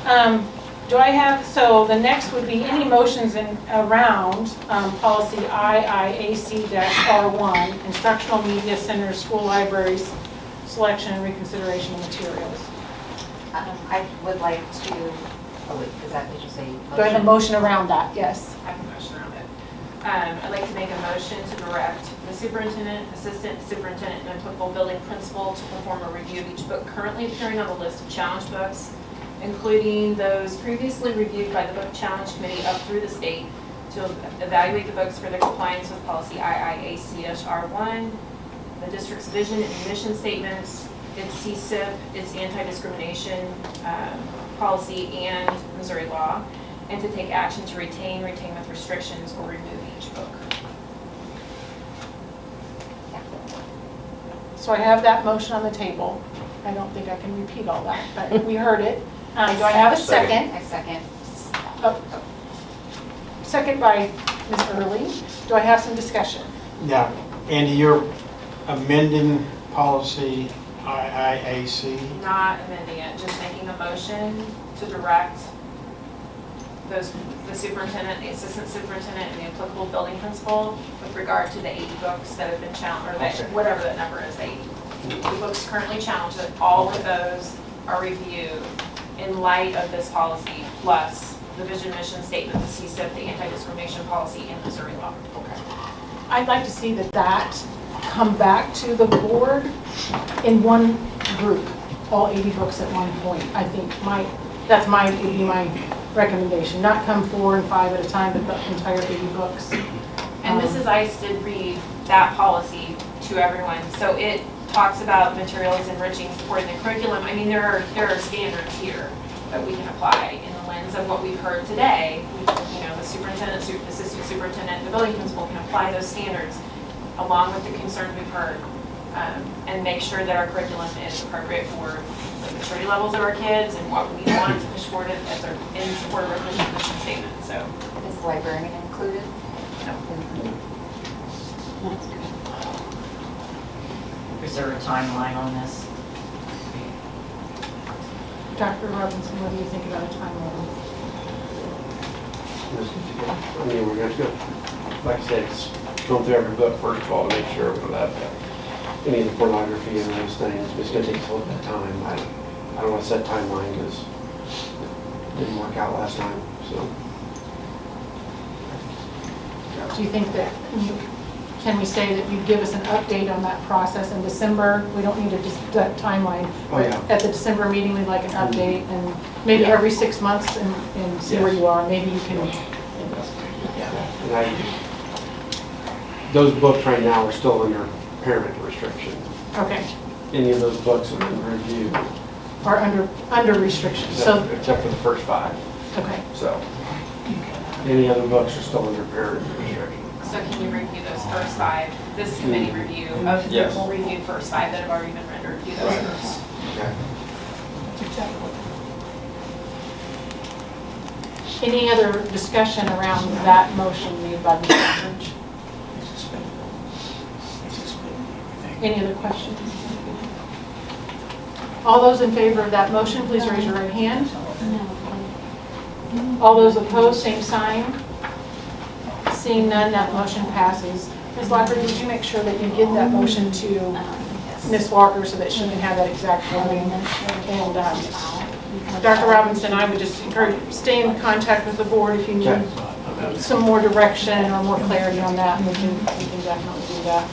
Do I have, so the next would be any motions in around policy IIAC-R1, instructional media centers, school libraries, selection and reconsideration of materials. I would like to, oh wait, is that, did you say? Do I have a motion around that? Yes. I have a motion around it. I'd like to make a motion to direct the superintendent, assistant superintendent, and applicable building principal to perform a review of each book currently appearing on the list of challenge books, including those previously reviewed by the book challenge committee up through the state, to evaluate the books for their compliance with policy IIAC-R1, the district's vision and mission statements, its CSIP, its anti-discrimination policy, and Missouri law, and to take action to retain with restrictions, or remove each book. So I have that motion on the table. I don't think I can repeat all that, but we heard it. Do I have a second? I second. Oh. Second by Ms. Early. Do I have some discussion? Yeah, Andy, you're amending policy IIAC. Not amending it, just making a motion to direct the superintendent, the assistant superintendent, and the applicable building principal with regard to the 80 books that have been challenged, or that, whatever that number is, the 80 books currently challenged, that all of those are reviewed in light of this policy, plus the vision mission statement, the CSIP, the anti-discrimination policy, and Missouri law. Okay. I'd like to see that come back to the board in one group, all 80 books at one point. I think would be my recommendation, not come 4 and 5 at a time, but the entire 80 books. And Mrs. Ice did read that policy to everyone, so it talks about materials enriching, supporting the curriculum. I mean, there are standards here that we can apply in the lens of what we've heard today. The superintendent, assistant superintendent, the building principal can apply those standards along with the concerns we've heard, and make sure that our curriculum is appropriate for the maturity levels of our kids and what we want to push forward as our, in support of our mission statement. So, Is the librarian included? no. Is there a timeline on this? Dr. Robinson, what do you think about a timeline? I mean, we're going to go, like I said, it's going through every book first of all to make sure we don't have any of the pornography and those things. It's going to take us a little bit of time. I don't want to set a timeline because it didn't work out last time. So, Do you think that, can we say that you'd give us an update on that process in December? We don't need a timeline. Oh, yeah. At the December meeting, we'd like an update, and maybe every 6 months and see where you are. Maybe you can. and those books right now are still under parent restriction. Okay. Any of those books are in review, Are under restriction. So, except for the first 5. okay. So, any other books are still under parent restriction. So can you review those first 5? This committee review of Yes. will review first 5 that have already been rendered. Review those Right. first. Okay. Any other discussion around that motion made by Ms. Aldridge? Any other questions? All those in favor of that motion, please raise your right hand. All those opposed, same sign. Seeing none, that motion passes. Ms. Locker, did you make sure that you give that motion to Ms. Walker so that she can have that exact wording? And Dr. Robinson, I would just encourage, stay in contact with the board if you need some more direction or more clarity on that. We can definitely do that.